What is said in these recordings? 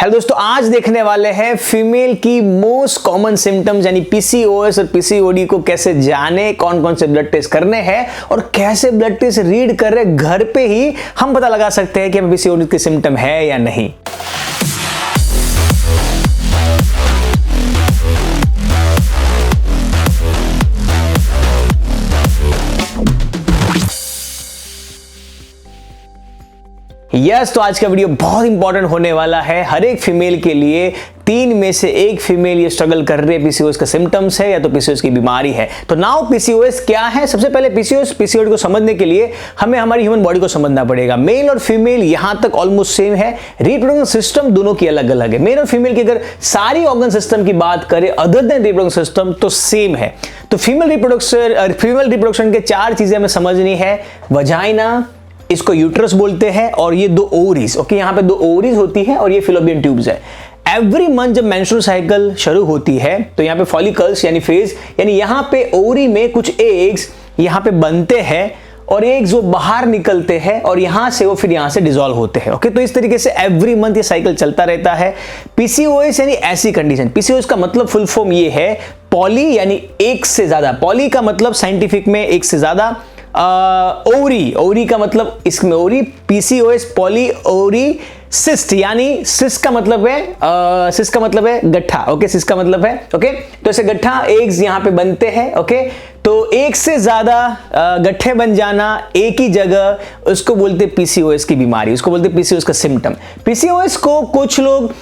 Hello दोस्तों, आज देखने वाले हैं फीमेल की मोस्ट कॉमन सिम्टम्स यानी पीसीओएस और पीसीओडी को कैसे जाने, कौन कौन से ब्लड टेस्ट करने हैं और कैसे ब्लड टेस्ट रीड कर रहे घर पे ही हम पता लगा सकते हैं कि हमें पीसीओडी के सिम्टम है या नहीं। तो आज का वीडियो बहुत इंपॉर्टेंट होने वाला है हर एक फीमेल के लिए। 3 में से 1 फीमेल ये स्ट्रगल कर रही है, पीसीओएस का सिम्टम्स है या तो पीसीओएस की बीमारी है। तो नाउ पीसीओएस क्या है? सबसे पहले पीसीओडी को समझने के लिए हमें हमारी ह्यूमन बॉडी को समझना पड़ेगा। मेल और फीमेल यहां तक ऑलमोस्ट सेम है, रिप्रोडक्टिव सिस्टम दोनों की अलग अलग है। मेल और फीमेल की अगर सारी ऑर्गन सिस्टम की बात करें अदर देन रिप्रोडक्टिव सिस्टम तो सेम है। तो फीमेल रिप्रोडक्शन के 4 चीजें हमें समझनी है। वजाइना, इसको यूट्रस बोलते हैं, और ये 2 ओवरीज, ओके, यहां पे 2 ओवरीज होती है और ये फिलोपियन ट्यूब्स है। एवरी मंथ जब मेंस्ट्रुअल साइकिल शुरू होती है तो यहाँ पे फॉलिकल्स यानी फेज यानी यहाँ पे ओवरी में कुछ एग्स यहाँ पे बनते हैं और एग्स वो बाहर निकलते हैं और यहां से वो फिर यहां से डिसॉल्व होते हैं। ओके, तो इस तरीके से एवरी मंथ ये साइकिल चलता रहता है। पीसीओएस यानी ऐसी कंडीशन, पीसीओएस का मतलब फुल फॉर्म ये है पॉली यानी एक से ज्यादा। पॉली का मतलब साइंटिफिक में एक से ज्यादा, ओवरी का मतलब इसमें ovary, PCOS poly ovary cyst यानी सिस्ट का मतलब है गट्ठा। ओके, सिस्ट का मतलब है ओके, तो ऐसे गट्ठा एग्स यहां पे बनते हैं। ओके, तो एक से ज्यादा गट्ठे बन जाना एक ही जगह, उसको बोलते पीसीओएस की बीमारी, उसको बोलते पीसीओएस का सिम्टम। पीसीओएस को कुछ लोग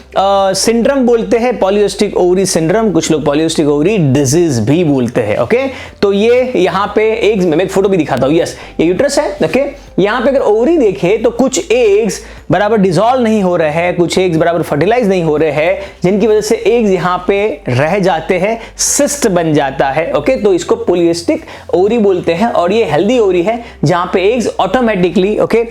सिंड्रोम बोलते हैं, पॉलीसिस्टिक ओवरी सिंड्रोम, कुछ लोग पॉलीसिस्टिक ओवरी डिजीज भी बोलते हैं। ओके, तो ये यहां पे एग्स में मैं एक फोटो भी दिखाता हूं। यस, ये यूट्रस है। ओके, यहां पे अगर ओवरी देखे तो कुछ एग्स बराबर डिसॉल्व नहीं हो रहे हैं, कुछ एग्स बराबर फर्टिलाइज नहीं हो रहे हैं, जिनकी वजह से एग्स यहां पे रह जाते हैं, सिस्ट बन जाता है। ओके, तो इसको पॉलीसिस्टिक ओवरी बोलते हैं और ये हेल्दी ओवरी है जहां पे eggs automatically okay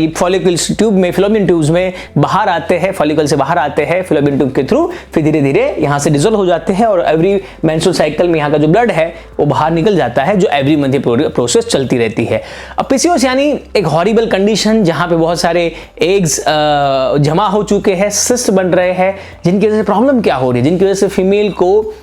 follicles tube में, फिलोपियन ट्यूब्स में बाहर आते हैं, फॉलिकल से बाहर आते हैं फिलोपियन ट्यूब के थ्रू, फिर धीरे धीरे यहां से डिसॉल्व हो जाते हैं और एवरी मेंस्ट्रुअल साइकिल में यहां का जो ब्लड है वो बाहर निकल जाता है, जो एवरी मंथ ये प्रोसेस चलती रहती है। अब पीसीओएस यानी एक हॉरिबल कंडीशन जहां पे बहुत सारे एग्स जमा हो चुके हैं, सिस्ट बन रहे हैं, जिनकी वजह से प्रॉब्लम क्या हो रही है, जिनकी वजह से फीमेल को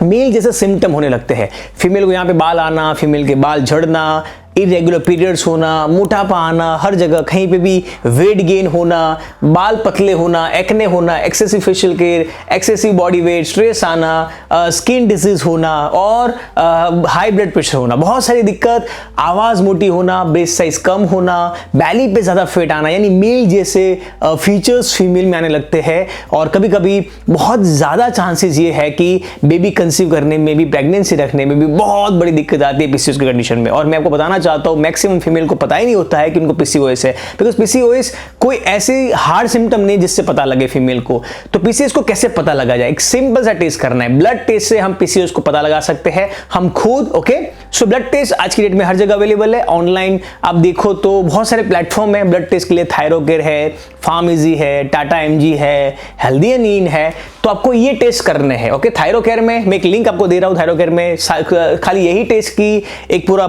मेल जैसे सिम्टम होने लगते हैं। फीमेल को यहाँ पे बाल आना, फीमेल के बाल झड़ना, इरेगुलर पीरियड्स होना, मोटापा आना, हर जगह कहीं पे भी वेट गेन होना, बाल पतले होना, एक्ने होना, excessive facial care, excessive body weight, stress आना, स्किन डिजीज होना और हाई ब्लड प्रेशर होना, बहुत सारी दिक्कत, आवाज मोटी होना, ब्रेस्ट साइज कम होना, बैली पे ज्यादा फेट आना, यानी मेल जैसे फीचर्स फीमेल में आने लगते हैं। और कभी कभी बहुत ज्यादा चांसेस ये है कि बेबी कंसीव करने में भी, प्रेगनेंसी रखने में भी बहुत बड़ी दिक्कत आती है पीसीओएस की कंडीशन में। और मैं आपको बताना चाहता हूं मैक्सिमम फीमेल को पता ही नहीं होता है कि उनको पीसीओएस है, बिकॉज़ पीसीओएस कोई ऐसी हार्ड सिम्टम नहीं जिससे पता लगे फीमेल को। तो पीसीओएस को कैसे पता लगा जाए? एक सिंपल सा टेस्ट करना है, ब्लड टेस्ट से हम पीसीओएस को पता लगा सकते हैं हम खुद। ओके, सो ब्लड टेस्ट आज की डेट में हर जगह अवेलेबल है। ऑनलाइन आप देखो तो बहुत सारे प्लेटफॉर्म है ब्लड टेस्ट के लिए, थायरोकेयर है, फार्मेजी है, टाटा एमजी है, हेल्दियन है। तो आपको ये टेस्ट करने हैं। ओके, थायरोकेयर में मैं एक लिंक आपको दे रहा हूं, थायरोकेयर में खाली यही टेस्ट की एक पूरा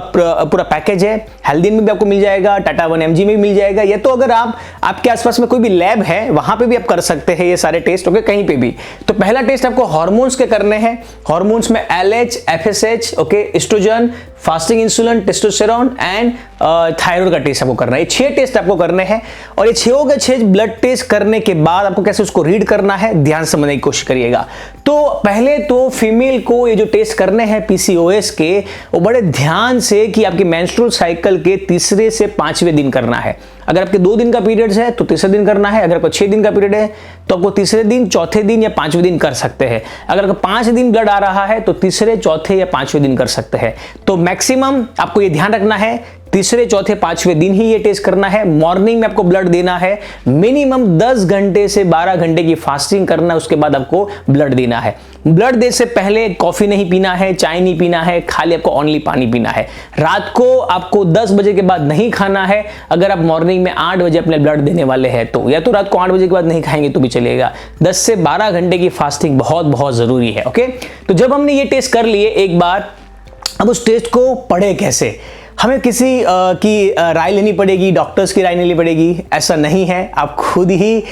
पैकेज है। हेल्दियन में भी आपको मिल जाएगा, टाटा 1mg में भी मिल जाएगा, या तो अगर आपके आसपास में कोई भी लैब है वहां पे भी आप कर सकते हैं ये सारे टेस्ट। ओके, कहीं पे भी। तो पहला टेस्ट आपको हार्मोन्स के करने हैं। हार्मोन्स में LH, FSH, okay, estrogen, fasting insulin, testosterone and thyroid का टेस्ट आपको करना है। 6 टेस्ट आपको करने हैं और ये 6 ब्लड टेस्ट करने के बाद आपको कैसे उसको रीड करना है ध्यान से समझने की कोशिश करिएगा। तो पहले तो फीमेल को ये जो टेस्ट करने हैं पीसीओएस के, वो बड़े ध्यान से कि आपकी मेंस्ट्रुअल साइकिल के 3 से 5वें दिन करना है। अगर आपके 2 दिन का पीरियड्स है तो 3रे दिन करना है। अगर आपको 6 दिन का पीरियड है तो आपको 3रे दिन, 4थे दिन या 5वें दिन कर सकते हैं। अगर आपको 5 दिन ब्लड आ रहा है तो 3रे, 4थे या 5वें दिन कर सकते हैं। तो मैक्सिमम आपको ये ध्यान रखना है 3रे, 4थे, 5वें दिन ही ये टेस्ट करना है। मॉर्निंग में आपको ब्लड देना है, मिनिमम 10 घंटे से 12 घंटे की फास्टिंग करना है, उसके बाद आपको ब्लड देना है। ब्लड दे से पहले कॉफी नहीं पीना है, चाय नहीं पीना है, खाली आपको ओनली पानी पीना है। रात को आपको 10 बजे के बाद नहीं खाना है। अगर आप मॉर्निंग में 8 बजे अपने ब्लड देने वाले हैं तो, या तो रात को 8 बजे के बाद नहीं खाएंगे तो भी चलेगा। 10 से 12 घंटे की फास्टिंग बहुत बहुत जरूरी है। ओके, तो जब हमने ये टेस्ट कर लिए एक बार, अब उस टेस्ट को पढ़े कैसे? हमें किसी की राय लेनी पड़ेगी, डॉक्टर्स की राय लेनी पड़ेगी, ऐसा नहीं है। आप खुद ही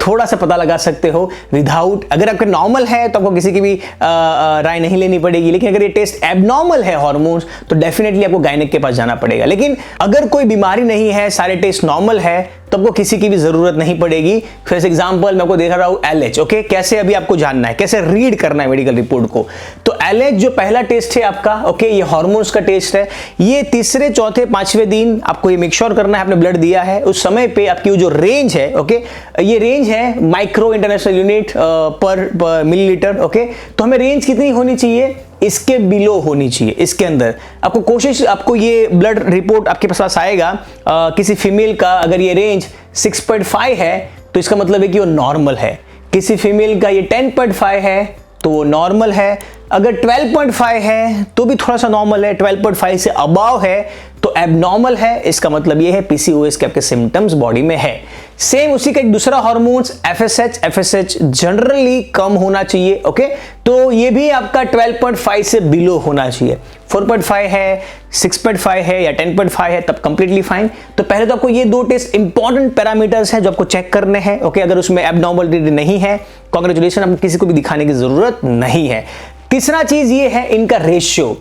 थोड़ा सा पता लगा सकते हो विदाउट, अगर आपका नॉर्मल है तो आपको किसी की भी राय नहीं लेनी पड़ेगी। लेकिन अगर ये टेस्ट एबनॉर्मल है हार्मोन्स, तो डेफिनेटली आपको गायनेक के पास जाना पड़ेगा। लेकिन अगर कोई बीमारी नहीं है, सारे टेस्ट नॉर्मल है, तो आपको किसी की भी जरूरत नहीं पड़ेगी। फॉर एग्जांपल मैं आपको दिखा रहा हूं LH, ओके, कैसे अभी आपको जानना है, कैसे रीड करना है मेडिकल रिपोर्ट को। तो LH जो पहला टेस्ट है आपका, ओके, ये हार्मोन्स का टेस्ट है। ये तीसरे, चौथे, पांचवें दिन आपको ये मेक श्योर करना है आपने ब्लड दिया है। उस समय पे आपकी जो रेंज है, ओके, ये रेंज है माइक्रो इंटरनेशनल यूनिट पर मिलीलीटर, ओके। तो हमें रेंज कितनी होनी चाहिए, इसके बिलो होनी चाहिए। इसके अंदर आपको कोशिश, आपको ये ब्लड रिपोर्ट आपके पास आएगा किसी फीमेल का, अगर ये रेंज 6.5 है तो इसका मतलब है कि वो नॉर्मल है। किसी फीमेल का ये 10.5 है तो वो नॉर्मल है। अगर 12.5 है तो भी थोड़ा सा नॉर्मल है। 12.5 से अबाव है तो एबनॉर्मल है। इसका मतलब ये है PCOS के आपके सिम्टम्स बॉडी में है। सेम उसी का एक दूसरा हार्मोन्स FSH जनरली कम होना चाहिए, ओके। तो ये भी आपका 12.5 से बिलो होना चाहिए। 4.5 है, 6.5 है या 10.5 है, तब कंप्लीटली फाइन। तो पहले तो आपको ये दो टेस्ट इंपॉर्टेंट पैरामीटर्स हैं जो आपको चेक करने हैं, ओके। अगर उसमें एबनॉर्मलिटी नहीं है, कांग्रेचुलेशन, आपको किसी को भी दिखाने की जरूरत नहीं है। तीसरा चीज ये है इनका रेशियो,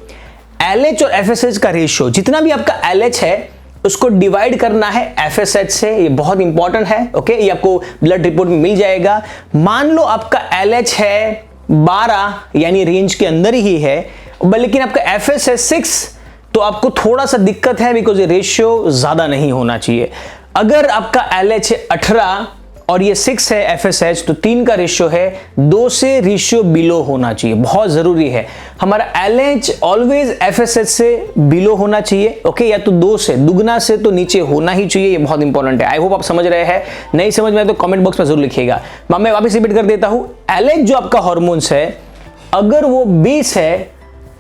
LH और FSH का रेशियो। जितना भी आपका LH है उसको डिवाइड करना है FSH से, ये बहुत इंपॉर्टेंट है, ओके। ये आपको ब्लड रिपोर्ट में मिल जाएगा। मान लो आपका LH है 12, यानी रेंज के अंदर ही है, लेकिन आपका FSH 6, तो आपको थोड़ा सा दिक्कत है, बिकॉज ये रेशियो ज्यादा नहीं होना चाहिए। अगर आपका LH है 18 और ये 6 है FSH, तो 3 का रेशियो है, 2 से रेशियो बिलो होना चाहिए, बहुत जरूरी है। हमारा LH ऑलवेज FSH से बिलो होना चाहिए, ओके, या तो 2 से, दुगना से तो नीचे होना ही चाहिए। ये बहुत इंपॉर्टेंट है। आई होप आप समझ रहे हैं। नहीं समझ में आए तो कमेंट बॉक्स में जरूर लिखिएगा। मैं वापस रिपीट कर देता हूं, LH जो आपका हार्मोन्स है, अगर वो 20 है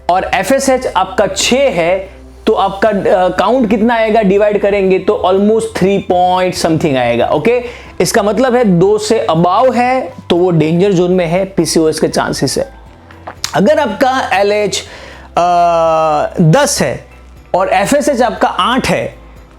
और FSH आपका 6 है, तो आपका काउंट कितना आएगा, डिवाइड करेंगे तो ऑलमोस्ट 3 पॉइंट समथिंग आएगा, ओके। इसका मतलब है 2 से अबाव है तो वो डेंजर जोन में है, PCOS के चांसेस है। अगर आपका LH 10 है और FSH आपका 8 है,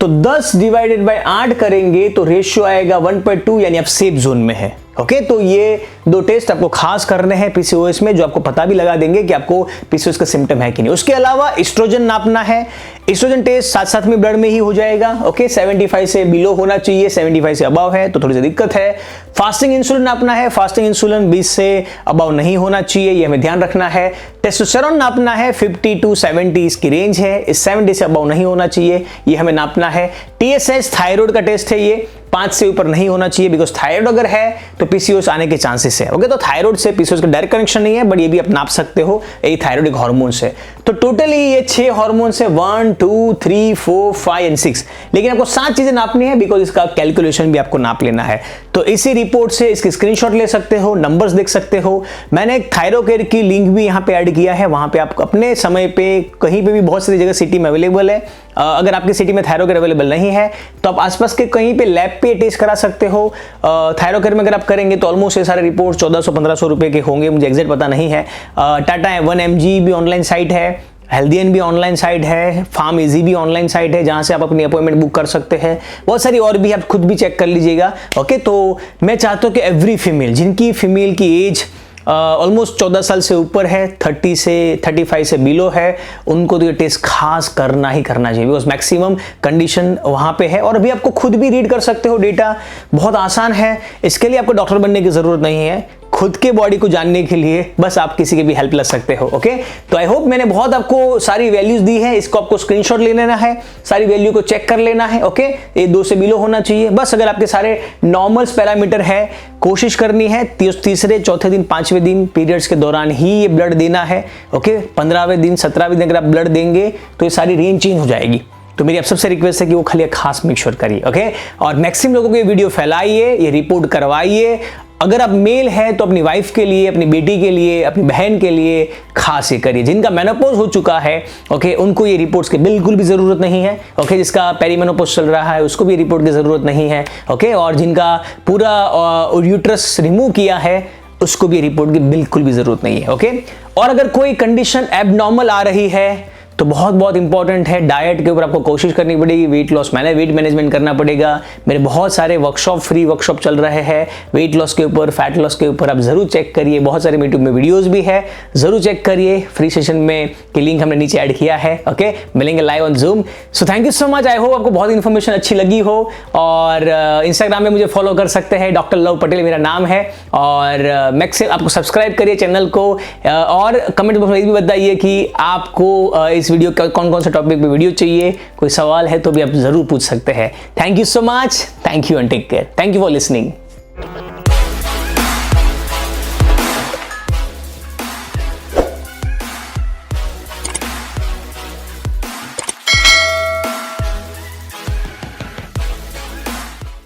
तो 10 डिवाइडेड बाय 8 करेंगे तो रेशियो आएगा 1.2, यानी आप सेफ जोन में है, ओके। तो ये दो टेस्ट आपको खास करने हैं PCOS में, जो आपको पता भी लगा देंगे कि आपको PCOS का सिम्टम है कि नहीं। उसके अलावा एस्ट्रोजन नापना है। एस्ट्रोजन टेस्ट साथ साथ में ब्लड में ही हो जाएगा, ओके। 75 से बिलो होना चाहिए, 75 से अबाव है तो थोड़ी सी दिक्कत है। फास्टिंग इंसुलिन नापना है। फास्टिंग इंसुलिन 20 से अबाव नहीं होना चाहिए, ये हमें ध्यान रखना है। टेस्टोस्टेरोन नापना है, 50 to 70 इसकी रेंज है, इस 70 से अबाव नहीं होना चाहिए, ये हमें नापना है। TSH थायराइड का टेस्ट है, ये 5 से ऊपर नहीं होना चाहिए, बिकॉज थायराइड अगर है तो PCOS आने के चांसेस है, ओके। तो थायराइड से PCOS का डायरेक्ट कनेक्शन नहीं है, बट ये भी आप नाप सकते हो, यही थायराइड एक हार्मोन्स है। तो टोटली ये 6 हार्मोन्स है, 1, 2, 3, 4, 5 एंड 6। लेकिन आपको 7 चीजें नापनी है, बिकॉज इसका कैलकुलेशन भी आपको नाप लेना है। तो इसी रिपोर्ट से इसकी स्क्रीनशॉट ले सकते हो, नंबर्स देख सकते हो। मैंने एक थायरोकेयर की लिंक भी यहाँ पे ऐड किया है, वहां पे आप अपने समय पे कहीं पे भी, बहुत सारी जगह सिटी में अवेलेबल है। अगर आपकी सिटी में थायरोकेयर अवेलेबल नहीं है तो आप आसपास के कहीं पे लैब पे टेस्ट करा सकते हो। थायरोकेयर में अगर आप करेंगे तो ऑलमोस्ट ये सारे रिपोर्ट 1400-1500 रुपए के होंगे, मुझे एग्जैक्ट पता नहीं है। टाटा 1mg भी ऑनलाइन साइट है, हेल्दियन भी ऑनलाइन साइट है, फार्म इजी भी ऑनलाइन साइट है, जहां से आप अपनी अपॉइंटमेंट बुक कर सकते हैं। बहुत सारी और भी, आप खुद भी चेक कर लीजिएगा, ओके। तो मैं चाहता हूं कि एवरी फीमेल, जिनकी फीमेल की एज ऑलमोस्ट 14 साल से ऊपर है, 30 से 35 से बिलो है, उनको तो ये टेस्ट खास करना ही करना चाहिए, बिकॉज मैक्सिमम कंडीशन वहां पे है। और अभी आपको खुद भी रीड कर सकते हो डेटा, बहुत आसान है। इसके लिए आपको डॉक्टर बनने की जरूरत नहीं है, खुद के बॉडी को जानने के लिए बस आप किसी की भी हेल्प ले सकते हो, ओके। तो आई होप मैंने बहुत आपको सारी वैल्यूज दी है, इसको आपको स्क्रीनशॉट ले लेना है, सारी वैल्यू को चेक कर लेना है, ओके। ये 2 से बिलो होना चाहिए बस। अगर आपके सारे नॉर्मल्स पैरामीटर है, कोशिश करनी है तीसरे, चौथे दिन, 5वें दिन पीरियड्स के दौरान ही ये ब्लड देना है, ओके। 15वें दिन, 17वें दिन अगर आप ब्लड देंगे तो ये सारी रेंज चेंज हो जाएगी। तो मेरी आप सबसे रिक्वेस्ट है कि वो खाली खास मेक श्योर करिए, ओके। और मैक्सिमम लोगों को ये वीडियो फैलाइए, ये रिपोर्ट करवाइए। अगर आप मेल है तो अपनी वाइफ के लिए, अपनी बेटी के लिए, अपनी बहन के लिए खास ये करिए। जिनका मेनोपॉज हो चुका है, ओके, उनको ये रिपोर्ट्स की बिल्कुल भी जरूरत नहीं है, ओके। जिसका पेरीमेनोपॉज चल रहा है उसको भी रिपोर्ट की जरूरत नहीं है, ओके। और जिनका पूरा यूट्रस रिमूव किया है उसको भी रिपोर्ट की बिल्कुल भी जरूरत नहीं है, ओके। और अगर कोई कंडीशन एबनॉर्मल आ रही है तो बहुत बहुत इंपॉर्टेंट है। डाइट के ऊपर आपको कोशिश करनी पड़ेगी, वेट मैनेजमेंट करना पड़ेगा। मेरे बहुत सारे फ्री वर्कशॉप चल रहे हैं वेट लॉस के ऊपर, फैट लॉस के ऊपर, आप जरूर चेक करिए। बहुत सारे यूट्यूब में वीडियोस भी है, जरूर चेक करिए। फ्री सेशन में की लिंक हमने नीचे ऐड किया है। ओके, मिलेंगे live on zoom. So thank you so much. I hope आपको बहुत इन्फॉर्मेशन अच्छी लगी हो। और इंस्टाग्राम में मुझे फॉलो कर सकते हैं, डॉक्टर लव पटेल मेरा नाम है। और मैक्सिमम आपको सब्सक्राइब करिए चैनल को, और कमेंट बॉक्स में ये भी बताइए कि आपको इस वीडियो का कौन कौन सा टॉपिक पे वीडियो चाहिए। कोई सवाल है तो भी आप जरूर पूछ सकते हैं। Thank you so much, thank you and take care. Thank you for listening.